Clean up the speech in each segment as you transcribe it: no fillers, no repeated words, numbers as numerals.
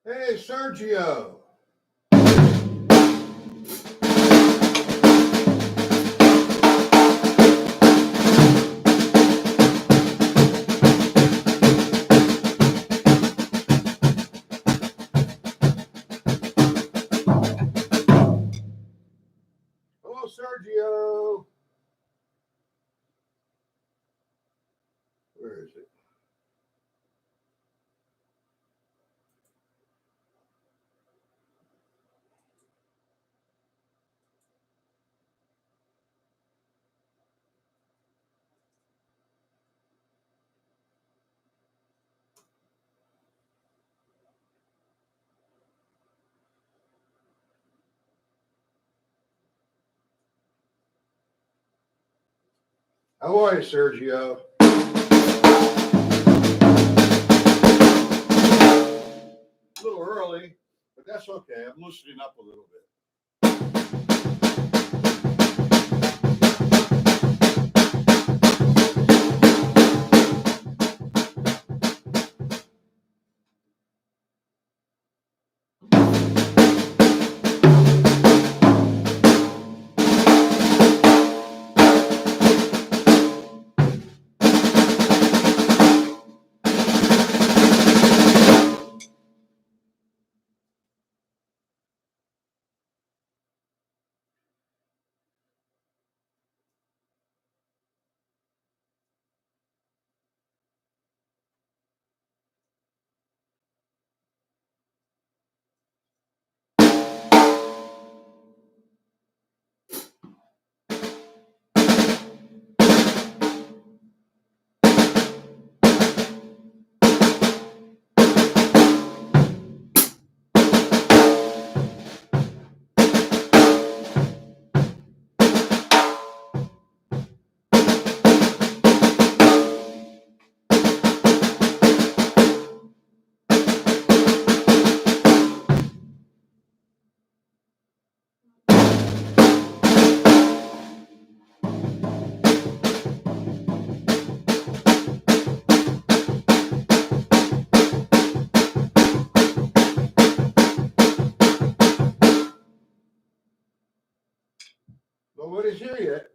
Hey, Sergio. Hello, Sergio. Where is it? How are you, Sergio? A little early, but that's okay. I'm loosening up a little bit. Nobody's here yet.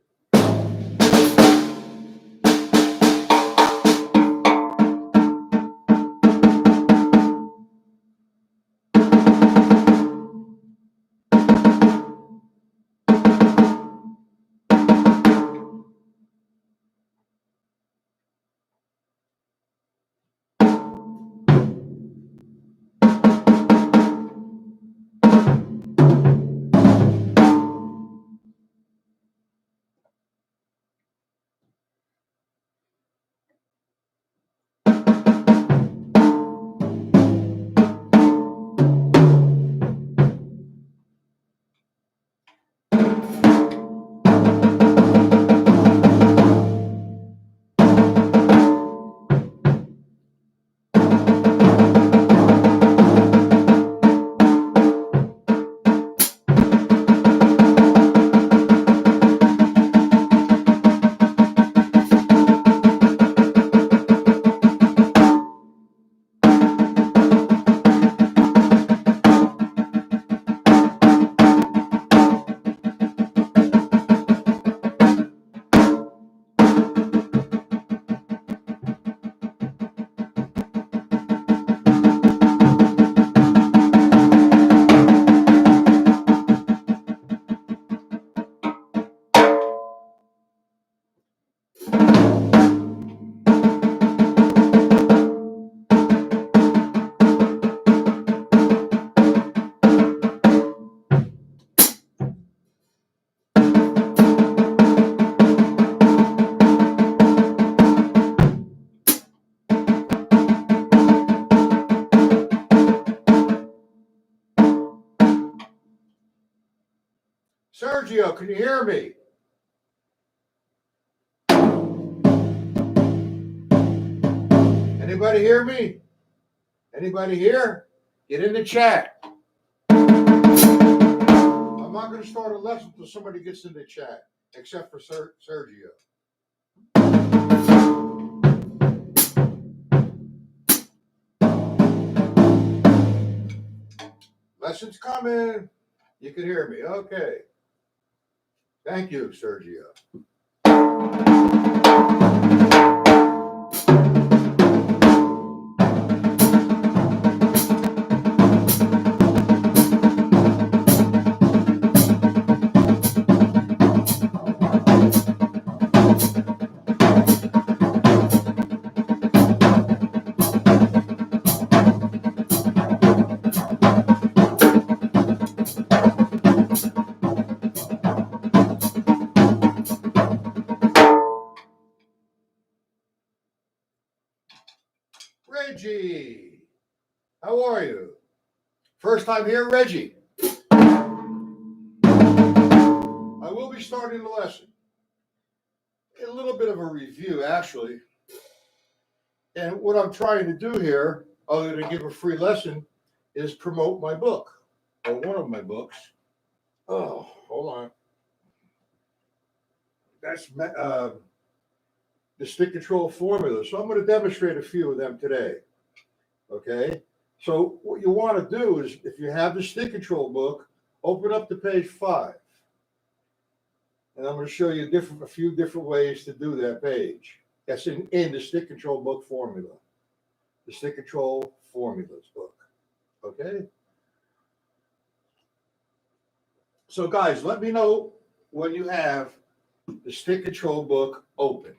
Sergio, can you hear me? Anybody hear me? Anybody here? Get in the chat. I'm not going to start a lesson until somebody gets in the chat, except for Sergio. Lessons coming. You can hear me. Okay. Thank you, Sergio. Reggie, how are you? First time here, Reggie. I will be starting the lesson. A little bit of a review, actually. And what I'm trying to do here, other than give a free lesson, is promote my book, or one of my books. Oh, hold on. That's the stick control formula. So I'm going to demonstrate a few of them today. Okay. So what you want to do is, if you have the stick control book, open up to page 5. And I'm going to show you a few different ways to do that page. That's in the stick control book formula. The stick control formulas book. Okay. So guys, let me know when you have the stick control book open.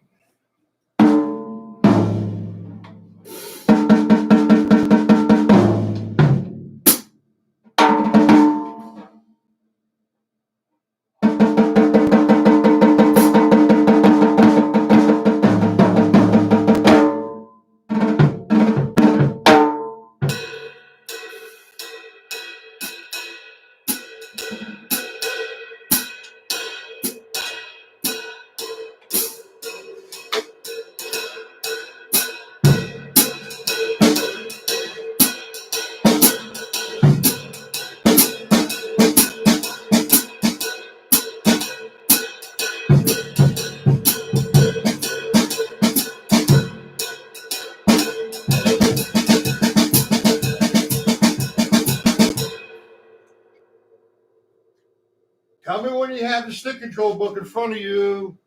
Tell me when you have the stick control book in front of you.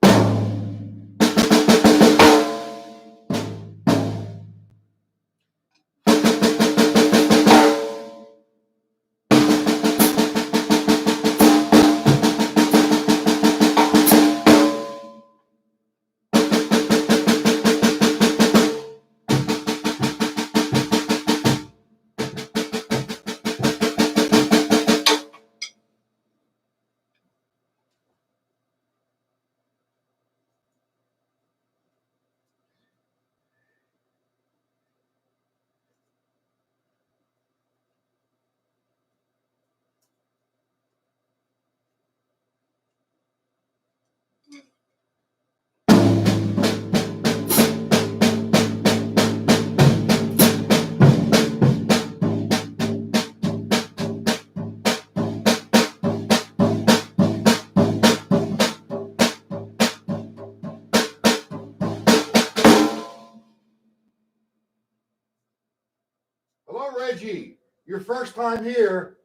Hello, Reggie. Your first time here.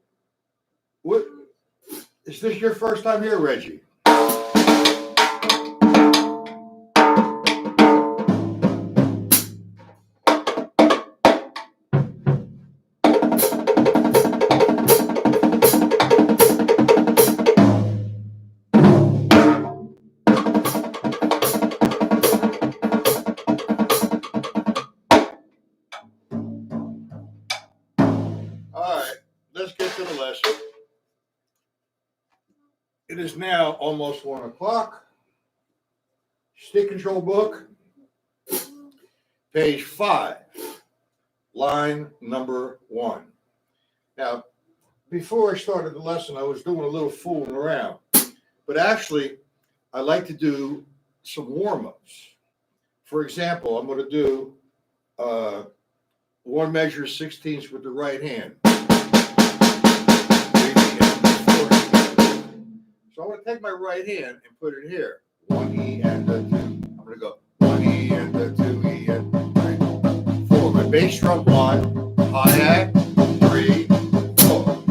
What? Is this your first time here, Reggie? All right, let's get to the lesson. It is now almost 1 o'clock. Stick control book, page 5, line number 1. Now, before I started the lesson, I was doing a little fooling around. But actually, I like to do some warm-ups. For example, I'm going to do 1 measure 16ths with the right hand. So I'm going to take my right hand and put it here. 1 E and a 2. I'm going to go 1 E and a 2 E and 3, 4. My bass drum 1, hi-hat 3, 4.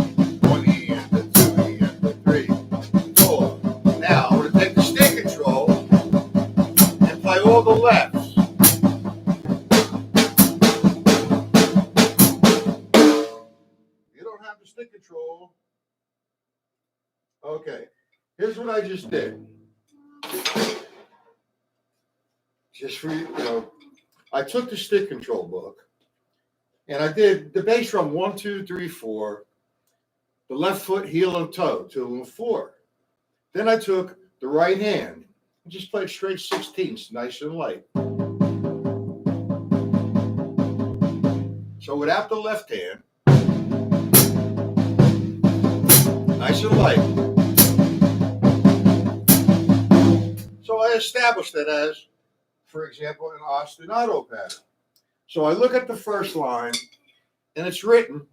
stick control. Okay, here's what I just did. Just for I took the stick control book and I did the bass drum 1, 2, 3, 4, the left foot, heel, and toe 2 and 4. Then I took the right hand and just played straight 16ths, nice and light. So without the left hand, nice and light. So I established it as, for example, an ostinato pattern. So I look at the first line, and it's written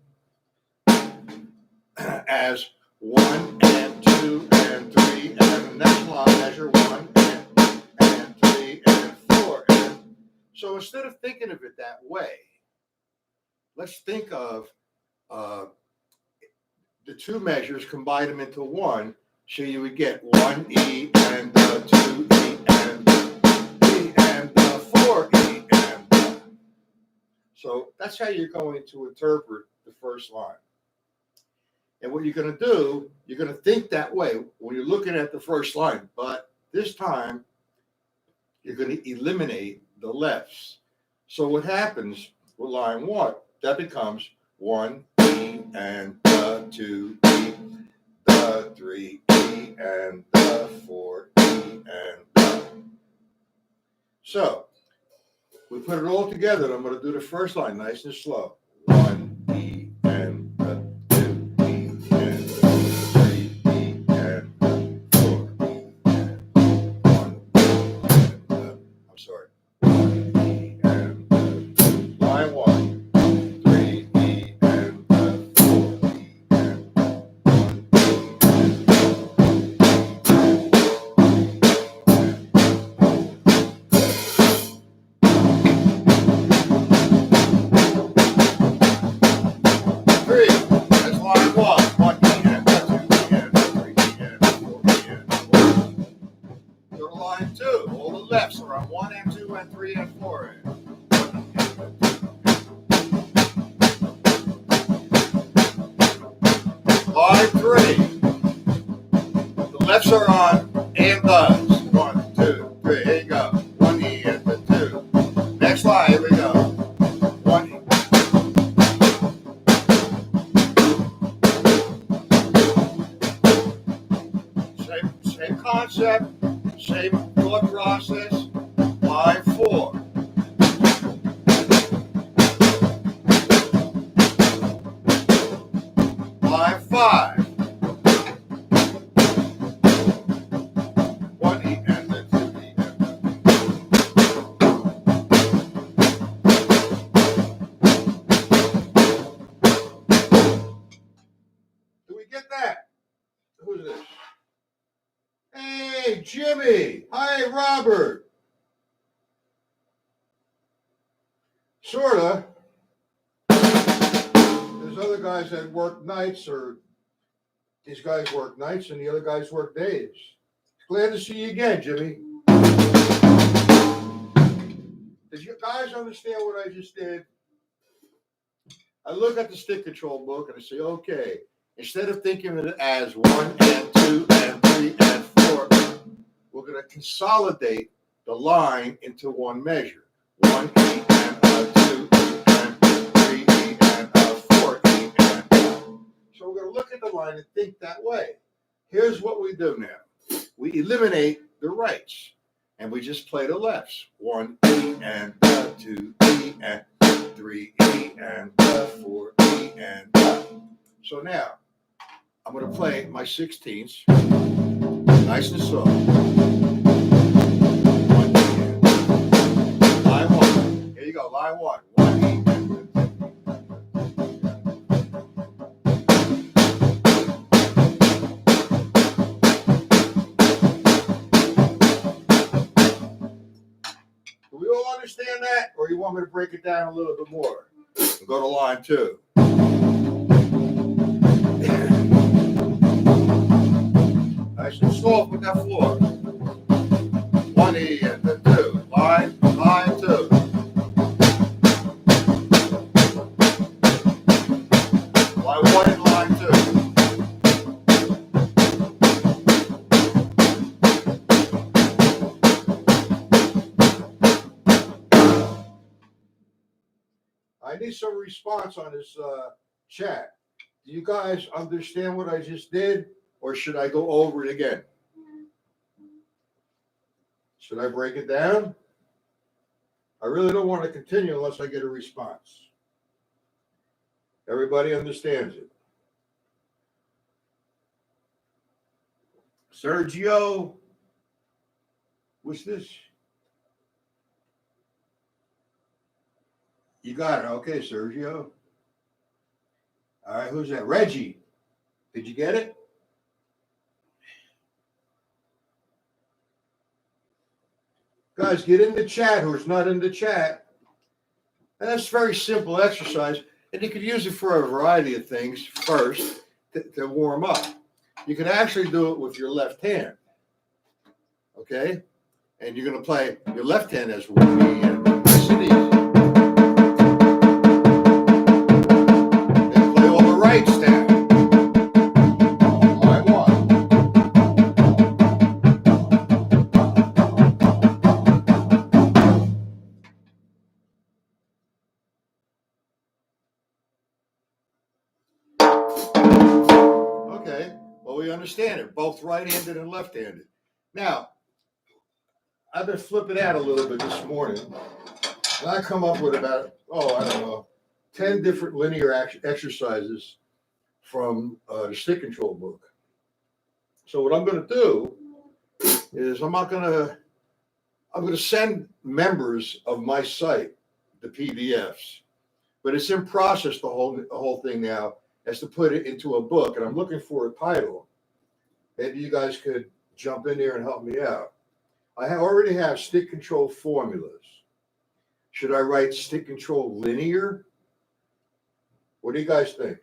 as 1 and 2 and 3, and the next line measure 1 and 3 and 4. And so instead of thinking of it that way, let's think of the two measures, combine them into one, so you would get 1 E and 2 E and 3 and 4 E and. So that's how you're going to interpret the first line. And what you're going to do, you're going to think that way when you're looking at the first line, but this time you're going to eliminate the lefts. So what happens with line 1, that becomes 1 E and 2 E, 3 E and 4 E and. So we put it all together. And I'm going to do the first line nice and slow. 1 E and 2 E and 3 E and 4 E and 1 and I'm sorry. 1 E and line 1. Line 3. The lefts are on and does. 1, 2, 3. Here you go. 1 E and the 2. Next line. Here we go. 1 E. Same concept, same thought process. Line 4. Line 5. 1 E and the 2 E and the. Do we get that? Who's this? Hey, Jimmy. Hi, Robert. Sorta. There's other guys that work nights, or these guys work nights and the other guys work days. Glad to see you again, Jimmy. Did you guys understand what I just did? I look at the stick control book and I say, okay, instead of thinking of it as 1 and 2 and 3 and 4, we're going to consolidate the line into one measure. 1 E and 2 E and 3 E and 4 E and. So we're going to look at the line and think that way. Here's what we do now. We eliminate the rights and we just play the lefts. 1 E and 2 E and 3 E and 4 E and. So now I'm going to play my 16ths nice and slow. 1 E and line 1. Here you go, line 1. 1 E and 2. Do we all understand that? Or you want me to break it down a little bit more? We'll go to line 2. Nice and soft with that floor. 1 E and the 2. Line 2. Line 1 and line 2. some response on this chat. Do you guys understand what I just did, or should I go over it again? Should I break it down? I really don't want to continue unless I get a response. Everybody understands it. Sergio, what's this? You got it. Okay, Sergio. All right, who's that? Reggie. Did you get it? Guys, get in the chat who's not in the chat. And that's a very simple exercise. And you could use it for a variety of things first to warm up. You can actually do it with your left hand. Okay? And you're going to play your left hand as we and nice and easy. Then play all the rights down. All right, one. Okay, well, we understand it. Both right-handed and left-handed. Now, I've been flipping out a little bit this morning, and I come up with about, I don't know, 10 different linear exercises from the stick control book. So what I'm going to do is I'm going to send members of my site the PDFs, but it's in process, the whole thing now, as to put it into a book, and I'm looking for a title. Maybe you guys could jump in there and help me out. I already have stick control formulas. Should I write stick control linear? What do you guys think?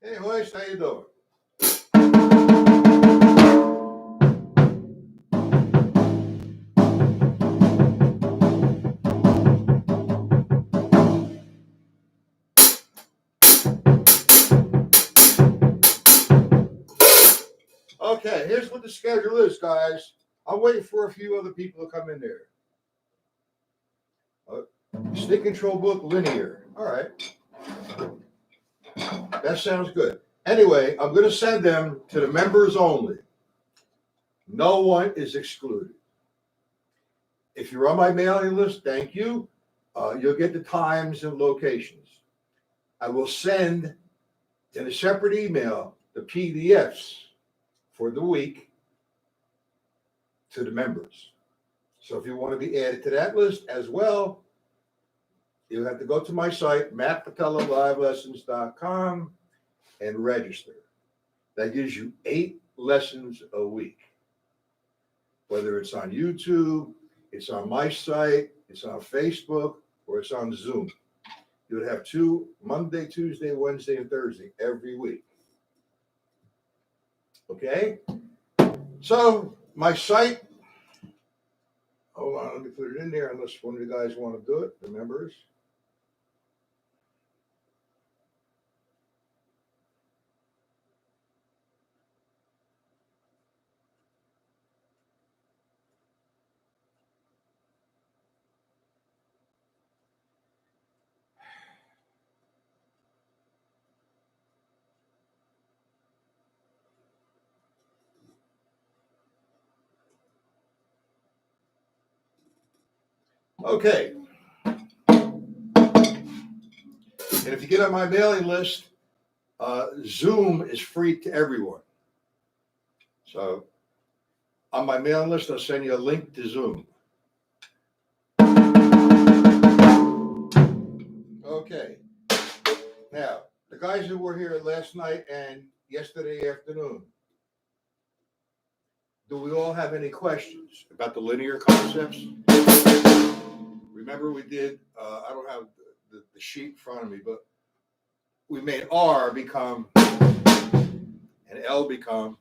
Hey, Hoist, how you doing? Okay, here's what the schedule is, guys. I'm waiting for a few other people to come in there. Stick control book linear. All right. That sounds good. Anyway, I'm going to send them to the members only. No one is excluded. If you're on my mailing list, thank you. You'll get the times and locations. I will send in a separate email the PDFs for the week to the members. So if you want to be added to that list as well, you have to go to my site, mattpatellalivelessons.com, and register. That gives you 8 lessons a week. Whether it's on YouTube, it's on my site, it's on Facebook, or it's on Zoom. You would have 2 Monday, Tuesday, Wednesday, and Thursday every week. Okay? So my site, hold on, let me put it in there unless one of you guys want to do it, the members. Okay. And if you get on my mailing list, Zoom is free to everyone. So on my mailing list, I'll send you a link to Zoom. Okay. Now, the guys who were here last night and yesterday afternoon, do we all have any questions about the linear concepts? Remember we did, I don't have the sheet in front of me, but we made R become and L become.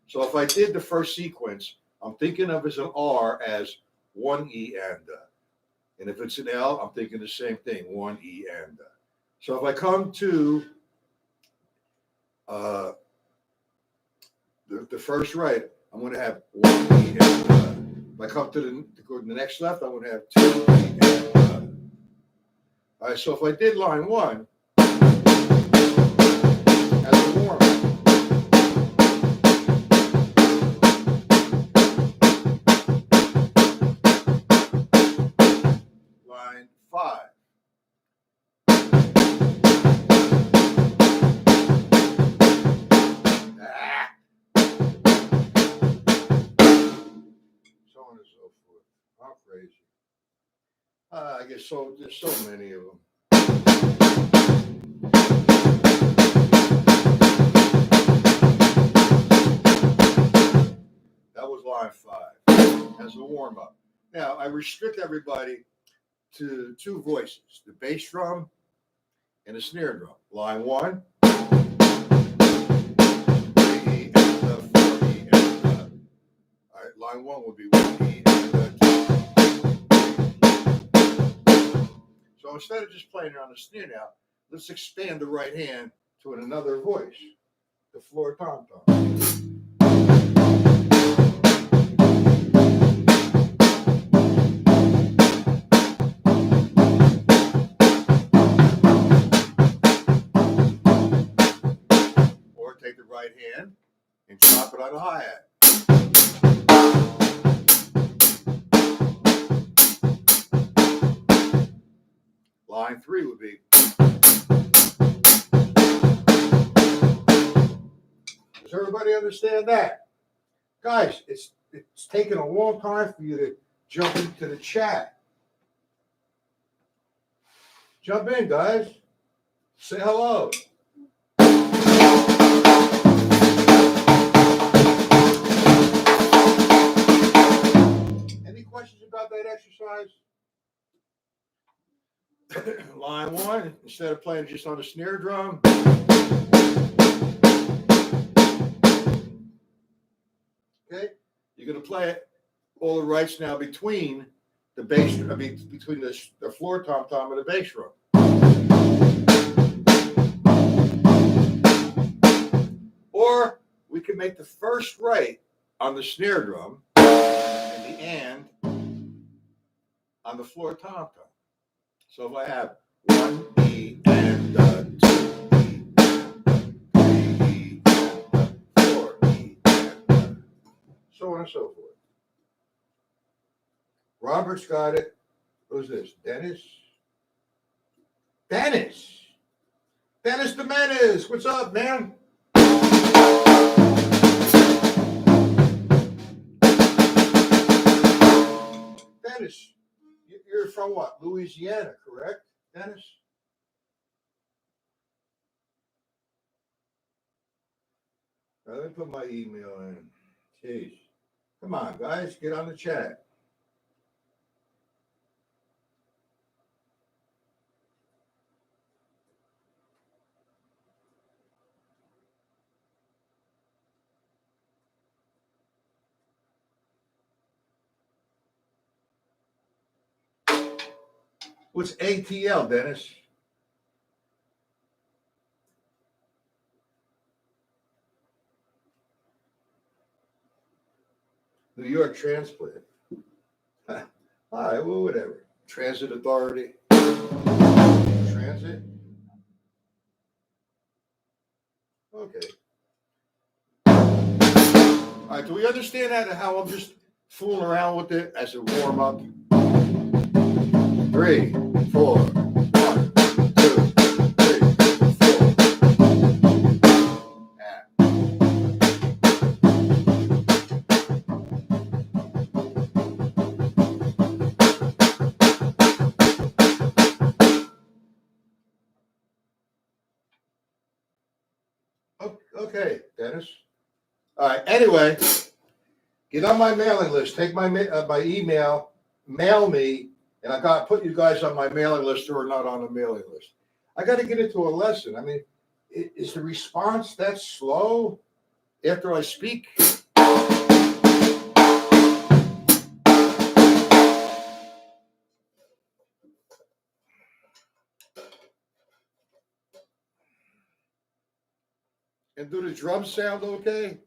So if I did the first sequence, I'm thinking of as an R as 1 E and And if it's an L, I'm thinking the same thing, one E and. So if I come to the first right, I'm going to have one E and. If I come to the next left, I'm going to have two E and. All right, so if I did line one as a warm up, line 5. So on and so forth. How crazy. I guess so. There's so many of them. That was line 5 as a warm up. Now I restrict everybody to 2 voices: the bass drum and the snare drum. Line 1. 3 E and 4 E and all right, line 1 would be 1 E and 2. So instead of just playing it on the snare now, let's expand the right hand to another voice, the floor tom tom. Or take the right hand and chop it on the hi-hat. Line 3 would be. Does everybody understand that? Guys, it's taken a long time for you to jump into the chat. Jump in, guys. Say hello. Any questions about that exercise? Line 1, instead of playing just on the snare drum, okay, you're going to play it all the rights now between the bass, between the floor tom tom and the bass drum. Or we can make the first right on the snare drum and the and on the floor tom tom. So if I have 1 E and 2 E and 3 E and 4 E and so on and so forth. Robert's got it. Who's this? Dennis? Dennis Domenes. What's up, man? Dennis, you're from what? Louisiana, correct, Dennis? Now, let me put my email in. Jeez. Come on, guys, get on the chat. What's ATL, Dennis? New York Transplant. All right, well, whatever. Transit Authority. Transit. Okay. All right, do we understand that, how I'm just fooling around with it as a warm-up? 3, 4, 1, 2, 3, 4. Okay, Dennis. All right. Anyway, get on my mailing list. Take my email, mail me, and I got to put you guys on my mailing list or not on the mailing list. I got to get into a lesson. I mean, is the response that slow after I speak? And do the drum sound okay?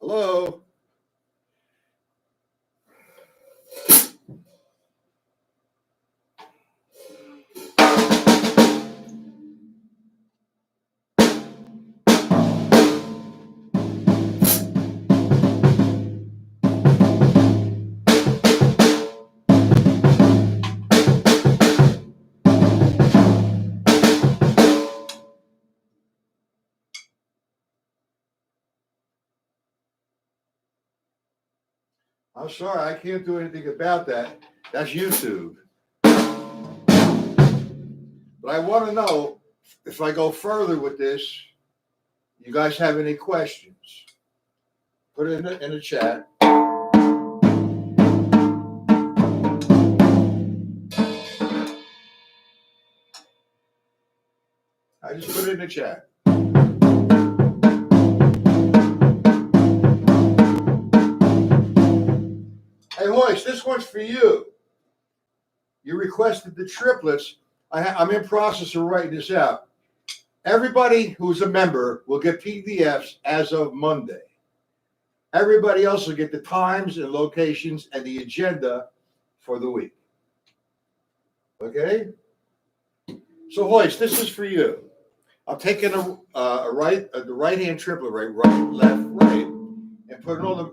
Hello? I'm sorry, I can't do anything about that. That's YouTube. But I want to know if I go further with this, you guys have any questions? Put it in the chat. I just put it in the chat. Hey, Hoist, this one's for you. You requested the triplets. I'm in process of writing this out. Everybody who's a member will get PDFs as of Monday. Everybody else will get the times and locations and the agenda for the week. Okay? So, Hoist, this is for you. I'm taking the right-hand triplet, right, left, right, and putting all the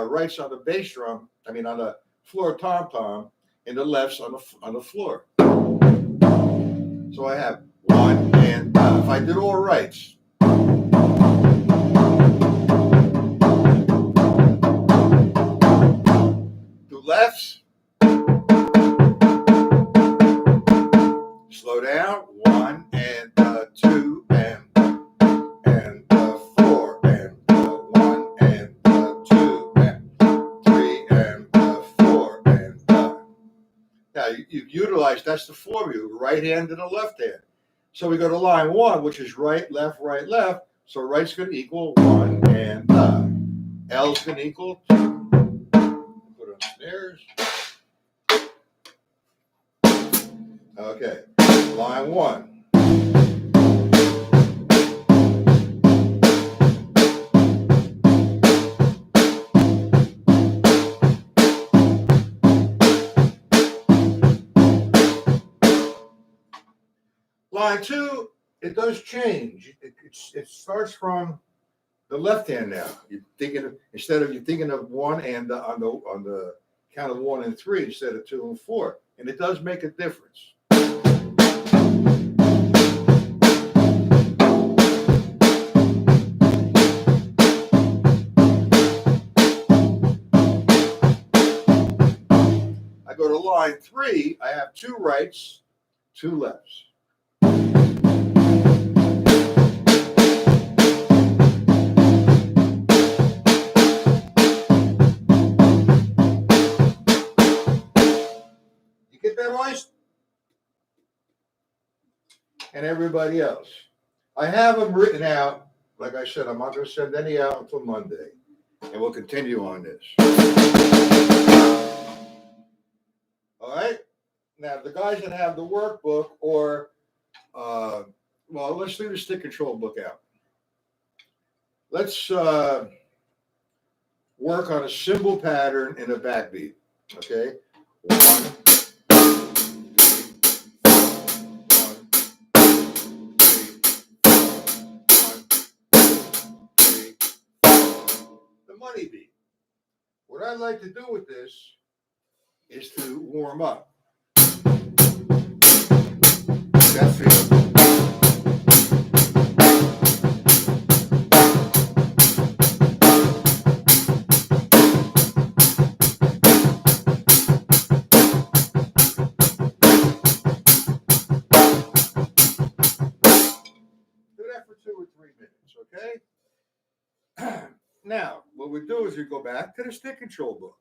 rights on the bass drum. I mean, on the floor tom-tom, and the lefts on the floor. So I have one and if I did all rights. Do lefts. Slow down. 1 and 2 and 4 and 1 and 2 and 3 and 4 and now you utilize, that's the formula, right hand and the left hand. So we go to line 1, which is right, left, right, left. So right's going to equal 1 and L's going to equal 2. Put it on snares. Okay, line 1. Line 2, it does change. It starts from the left hand now. You're thinking of, you're thinking of 1 and on the count of 1 and 3 instead of 2 and 4, and it does make a difference. I go to line 3. I have 2 rights, 2 lefts. Get that, Royce? And everybody else. I have them written out. Like I said, I'm not going to send any out until Monday. And we'll continue on this. All right? Now, the guys that have the workbook or, well, let's leave the stick control book out. Let's work on a cymbal pattern and a backbeat. Okay? 1, money beat. What I like to do with this is to warm up. That feel. Do that for 2 or 3 minutes, okay? Now, what we do is we go back to the stick control book.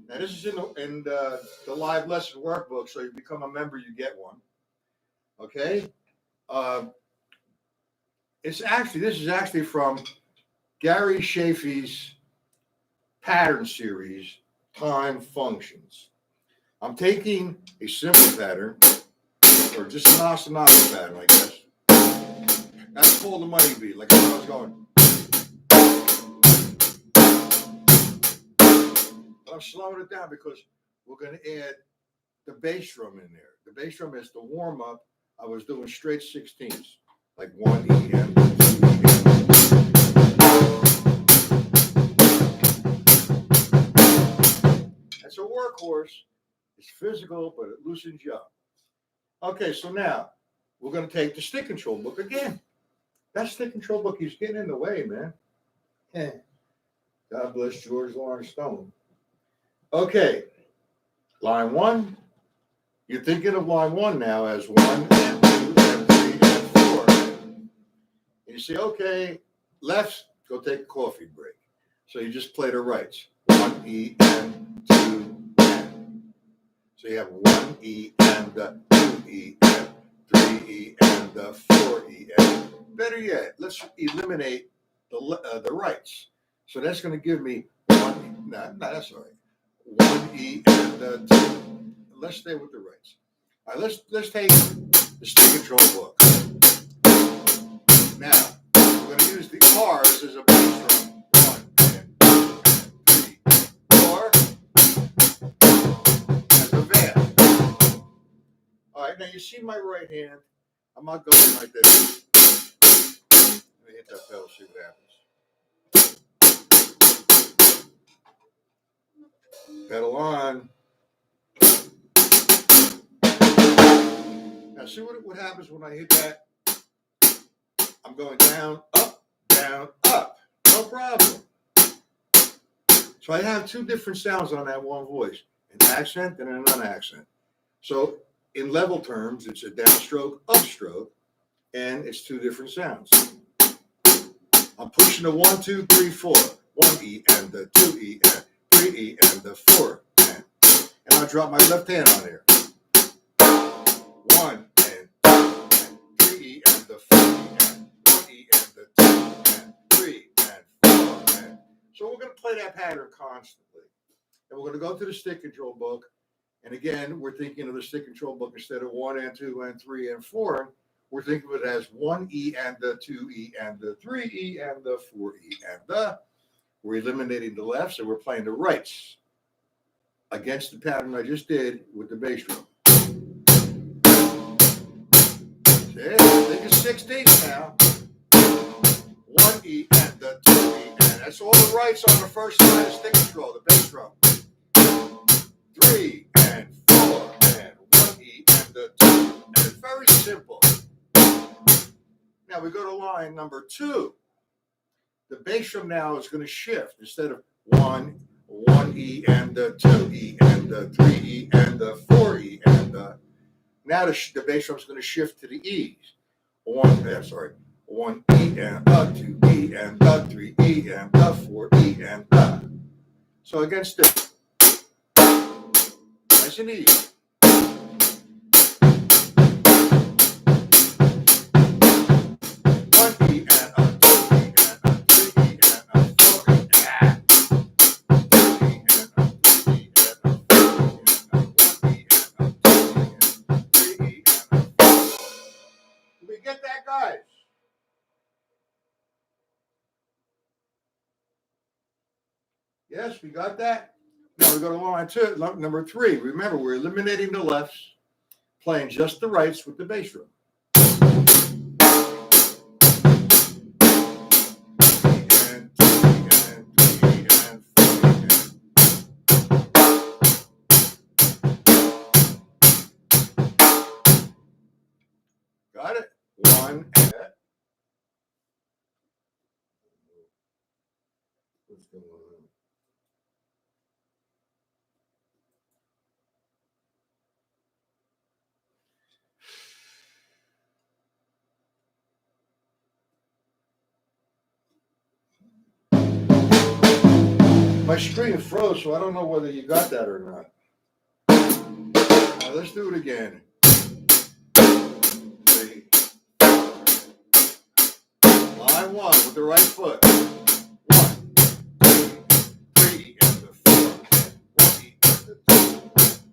Now, this is in the live lesson workbook, so you become a member, you get one. Okay? This is actually from Gary Shafee's pattern series, Time Functions. I'm taking a simple pattern, or just an ostinato pattern like this. That's called the money beat, like I was going. But I'm slowing it down because we're going to add the bass drum in there. The bass drum is the warm up. I was doing straight 16ths, like 1 EM, 2 EM. That's a workhorse. It's physical, but it loosens you up. Okay, so now we're going to take the stick control book again. That stick control book, he's getting in the way, man. God bless George Lawrence Stone. Okay, line 1. You're thinking of line 1 now as 1 and 2 and 3 and 4. And you say, okay, lefts, go take a coffee break. So you just play the rights. 1 E and 2 and. So you have 1 E and 2 E and 3 E and 4 E and. Better yet, let's eliminate the rights. So that's going to give me 1. No, that's all right. 1 E and 2. Let's stay with the rights. All right, let's take the stick control book. Now we're going to use the R's as a bass drum. 1 and 2 and 3, 4, and the van. All right, now you see my right hand. I'm not going like this. Let me hit that pedal, see what happens. Pedal on. Now see what happens when I hit that? I'm going down, up, no problem. So I have 2 different sounds on that one voice, an accent and an unaccent. So in level terms, it's a downstroke, upstroke, and it's 2 different sounds. I'm pushing the 1, 2, 3, 4, 1 E and the 2 E and 3 E and the 4 and I'll drop my left hand on here. 1 and 2 and 3 E and the 4 E and 1 E and the 2 and 3 and 4 and. So we're going to play that pattern constantly. And we're going to go to the stick control book. And again, we're thinking of the stick control book instead of 1 and 2 and 3 and 4. We're thinking of it as 1 E and the 2 E and the 3 E and the 4 E and the. We're eliminating the lefts and we're playing the rights against the pattern I just did with the bass drum. See, I think it's 16th now. 1 E and the 2 E and. That's all the rights on the first line of stick control, the bass drum. 3 and 4 and 1 E and the 2. And it's very simple. Now we go to line number 2. The bass drum now is going to shift. Instead of 1 E and the 2 E and the 3 E and the 4 E and the. Now the bass drum is going to shift to the E's. 1 E and the 2 E and the 3 E and the 4 E and the. So against it. Nice and easy. Get that, guys. Yes, we got that. Now we go to line 2, number 3. Remember, we're eliminating the lefts, playing just the rights with the bass drum. Got it? 1 and. What's going on? My screen froze, so I don't know whether you got that or not. Now let's do it again. 3. Line 1 with the right foot. 1, 2, 3 and the 4 and 1 E and the 2,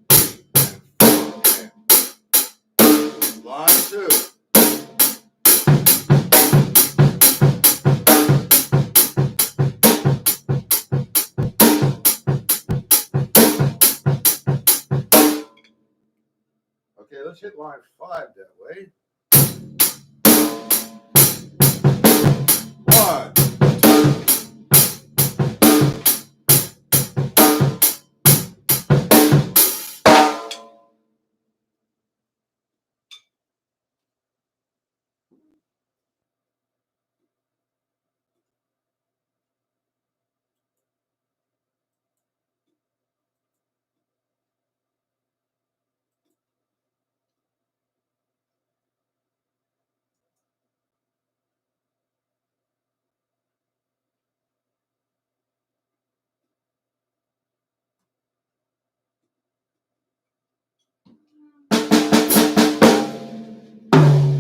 3 and 4 and. Line 2. Okay, let's hit line 5 that way. 1, 2.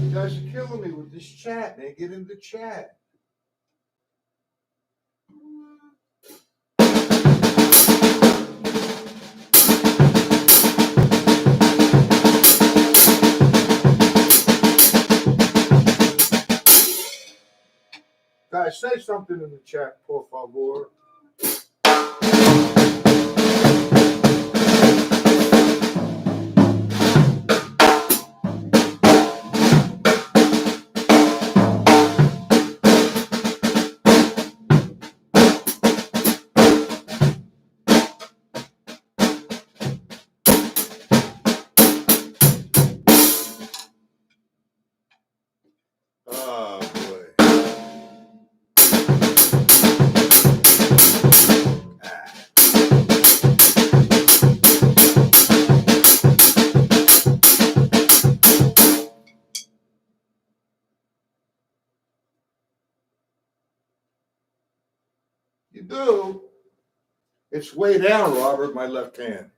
You guys are killing me with this chat, man. Get in the chat. Guys, say something in the chat, por favor. Oh, boy. You do? It's way down, Robert, my left hand.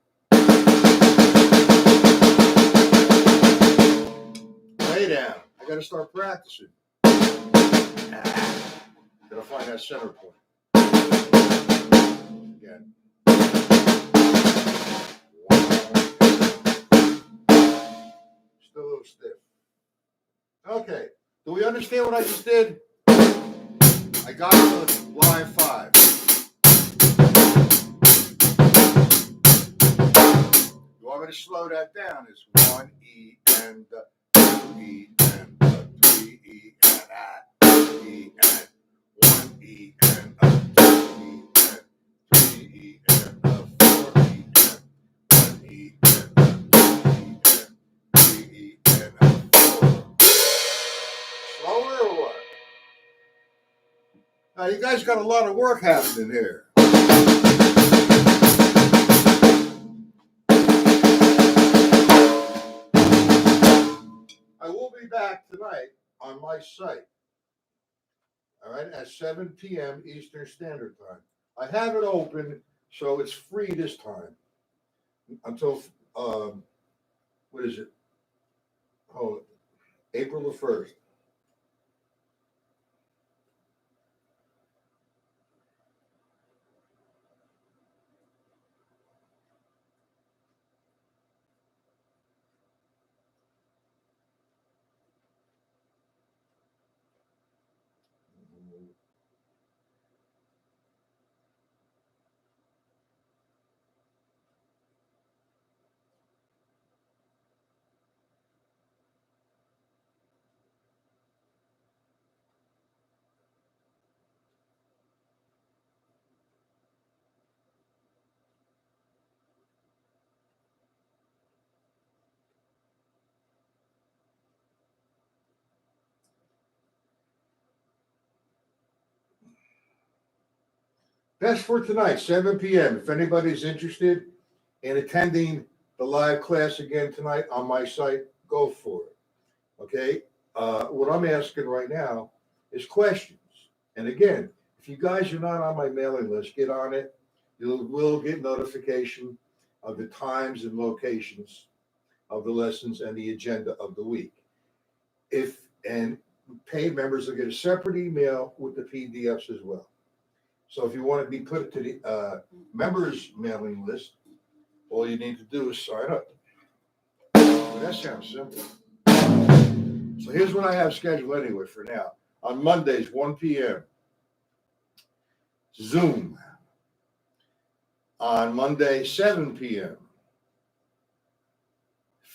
Way down. I got to start practicing. Gotta find that center point. Again. Still a little stiff. Okay. Do we understand what I just did? I got to line 5. You want me to slow that down? It's 1 E and 2 E and 3 E and E and 1 E and 2 E and 3 E and 4 E and 1 E and 2 E and 3 E and 4. Slower or what? Now you guys got a lot of work happening here. I will be back tonight on my site, all right, at 7 p.m. Eastern Standard Time. I have it open, so it's free this time until, what is it? Oh, April the 1st. That's for tonight, 7 p.m. If anybody's interested in attending the live class again tonight on my site, go for it. Okay? What I'm asking right now is questions. And again, if you guys are not on my mailing list, get on it. You will get notification of the times and locations of the lessons and the agenda of the week. And paid members will get a separate email with the PDFs as well. So if you want to be put to the members mailing list, all you need to do is sign up. Well, that sounds simple. So here's what I have scheduled anyway for now. On Mondays, 1 p.m., Zoom. On Monday, 7 p.m.,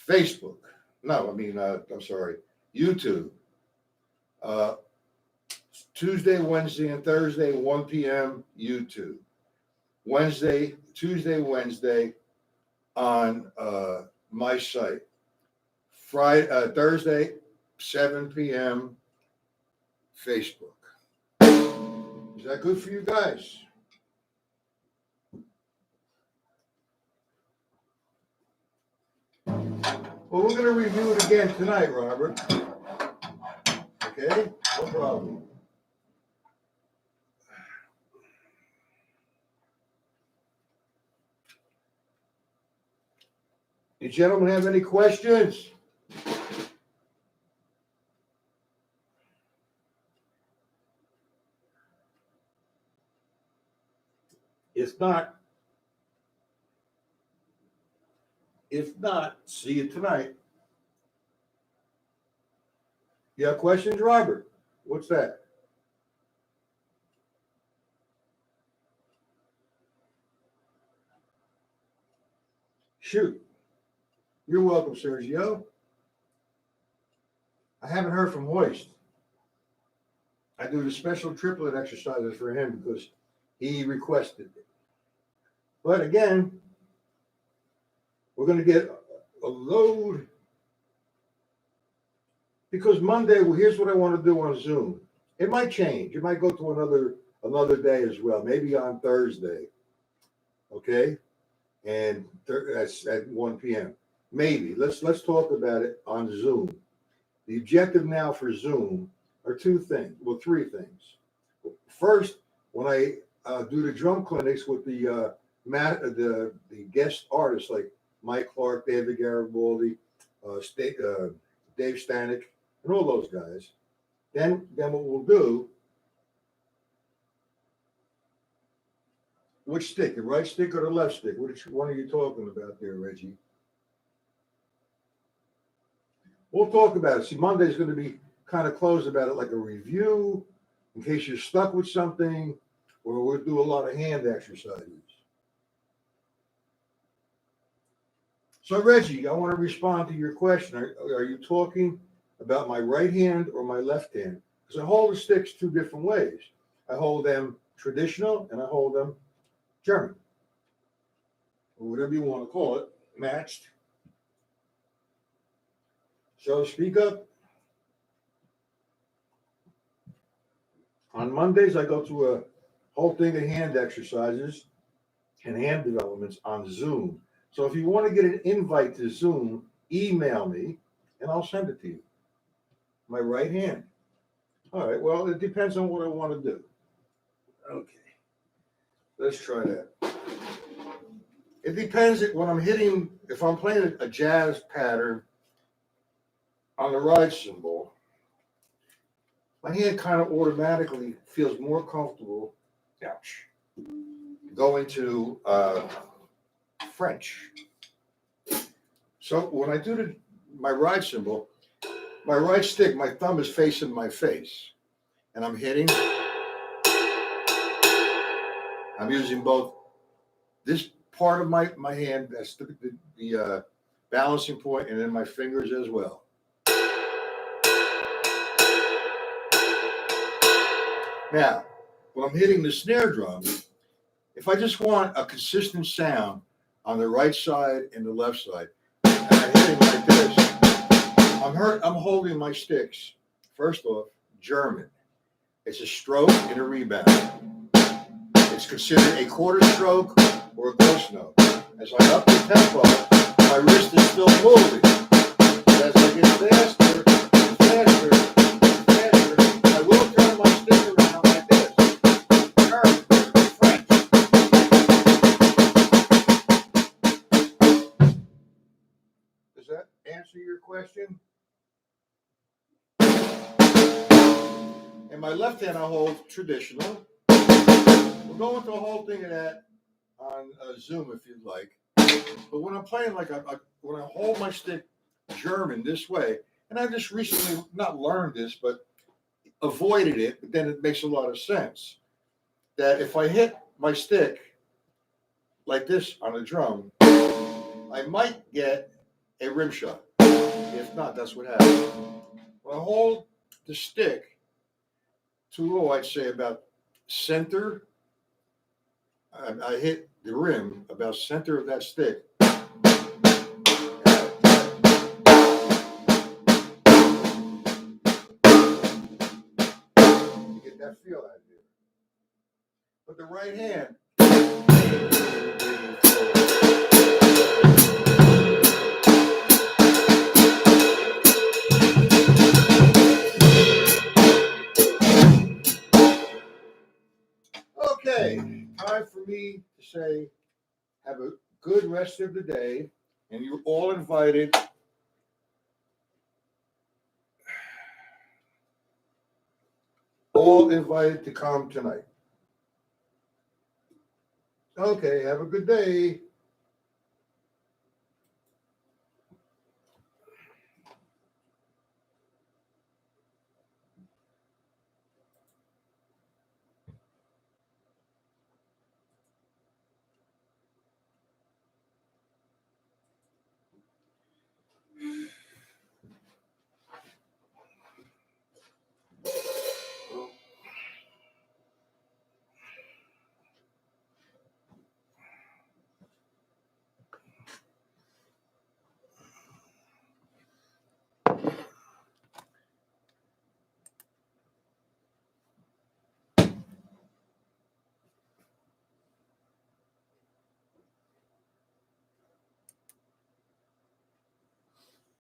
Facebook. No, I mean, I'm sorry, YouTube. Tuesday, Wednesday, and Thursday, 1 p.m. YouTube. Tuesday, Wednesday on my site. Thursday, 7 p.m. Facebook. Is that good for you guys? Well, we're going to review it again tonight, Robert. Okay? No problem. You gentlemen have any questions? If not, see you tonight. You have questions, Robert? What's that? Shoot. You're welcome, Sergio. I haven't heard from Hoist. I do the special triplet exercises for him because he requested it. But again, we're going to get a load because Monday, well, here's what I want to do on Zoom. It might change. It might go to another day as well, maybe on Thursday. Okay? And that's at 1 p.m. Maybe. Let's talk about it on Zoom. The objective now for Zoom are three things. First, when I do the drum clinics with the guest artists like Mike Clark, David Garibaldi, Dave Stanek, and all those guys, then what we'll do, which stick, the right stick or the left stick? Which one are you talking about there, Reggie? We'll talk about it. See, Monday's going to be kind of closed about it, like a review, in case you're stuck with something, or we'll do a lot of hand exercises. So, Reggie, I want to respond to your question. Are you talking about my right hand or my left hand? Because I hold the sticks two different ways. I hold them traditional and I hold them German, or whatever you want to call it, matched. So speak up. On Mondays, I go through a whole thing of hand exercises and hand developments on Zoom. So if you want to get an invite to Zoom, email me and I'll send it to you. My right hand. All right, well, it depends on what I want to do. Okay, let's try that. It depends when I'm hitting, if I'm playing a jazz pattern on the ride cymbal, my hand kind of automatically feels more comfortable. Ouch. Going to French. So when I do my ride cymbal, my right stick, my thumb is facing my face, and I'm hitting. I'm using both this part of my hand, that's the balancing point, and then my fingers as well. Now, when I'm hitting the snare drum, if I just want a consistent sound on the right side and the left side, and I'm hitting like this, I'm holding my sticks, first off, German. It's a stroke and a rebound. It's considered a quarter stroke or a ghost note. As I up the tempo, my wrist is still moving. As I get faster, I will turn my stick around like this. Turn, French. Does that answer your question? And my left hand I hold traditional. We'll go into a whole thing of that on Zoom if you'd like. But when I'm playing, when I hold my stick German this way, and I just recently not learned this, but avoided it, but then it makes a lot of sense. That if I hit my stick like this on a drum, I might get a rim shot. If not, that's what happens. When I hold the stick too low, I'd say about center. I hit the rim about center of that stick. You get that feel out of it. But the right hand. Okay, time for me to say have a good rest of the day, and you're all invited. All invited to come tonight. Okay, have a good day.